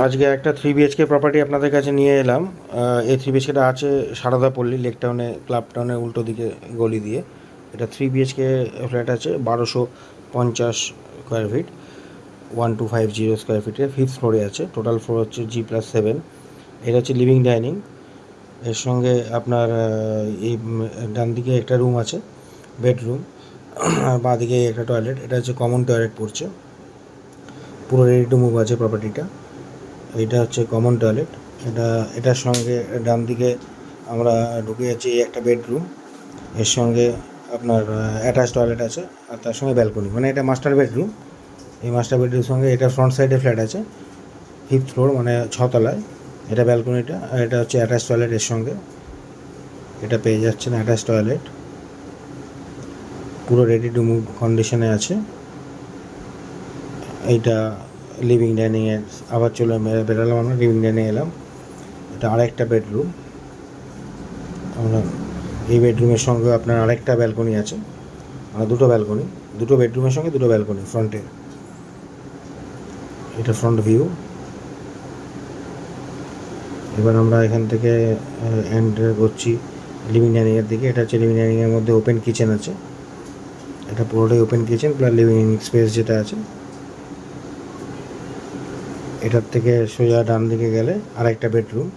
আজকে একটা 3 BHK property আপনাদের কাছে নিয়ে এলাম। এই 3 BHKটা আছে সারদাপল্লী লেক টাউনে, ক্লাব টাউনের উল্টো দিকে গলি দিয়ে। এটা 3 BHK ফ্ল্যাট আছে, 1250 স্কোয়ার ফিট, 1250 স্কোয়ার ফিটে, 5th ফ্লোরে আছে। টোটাল ফ্লোর হচ্ছে G+7। এটা হচ্ছে লিভিং ডাইনিং। এর সঙ্গে আপনার এই ডান দিকে একটা রুম আছে, বেডরুম, আর বাঁ দিকে একটা টয়লেট। এটা হচ্ছে কমন টয়লেট পড়ছে। পুরো রেডি টু মুভ আছে প্রপার্টিটা। এইটা হচ্ছে কমন টয়লেট। এটার সঙ্গে ডান দিকে আমরা ঢুকে যাচ্ছি, এই একটা বেডরুম, এর সঙ্গে আপনার অ্যাটাচ টয়লেট আছে, আর তার সঙ্গে ব্যালকনি, মানে এটা মাস্টার বেডরুম। এই মাস্টার বেডরুমের সঙ্গে এটা ফ্রন্ট সাইডে ফ্ল্যাট আছে, 5th ফ্লোর, মানে 6তলায়। এটা ব্যালকনিটা, আর এটা হচ্ছে অ্যাটাচ টয়লেট এর সঙ্গে। এটা পেয়ে যাচ্ছেন অ্যাটাচ টয়লেট, পুরো রেডি টু মুভ কন্ডিশনে আছে। এইটা লিভিং ডাইনিংয়ের, আবার চলে বেরোলাম আমরা, লিভিং ডাইনিং এলাম। এটা আরেকটা বেডরুম। আমরা এই বেডরুমের সঙ্গে আপনার আরেকটা ব্যালকনি আছে, মানে দুটো ব্যালকনি, দুটো বেডরুমের সঙ্গে দুটো ব্যালকনি ফ্রন্টে। এটা ফ্রন্ট ভিউ। এবার আমরা এখান থেকে এন্টার করছি লিভিং ডাইনিংয়ের দিকে। এটা হচ্ছে লিভিং ডাইনিংয়ের মধ্যে ওপেন কিচেন আছে। এটা পুরোটাই open kitchen plus living space যেটা আছে। এটার থেকে সোজা ডান দিকে গেলে আরেকটা বেডরুম,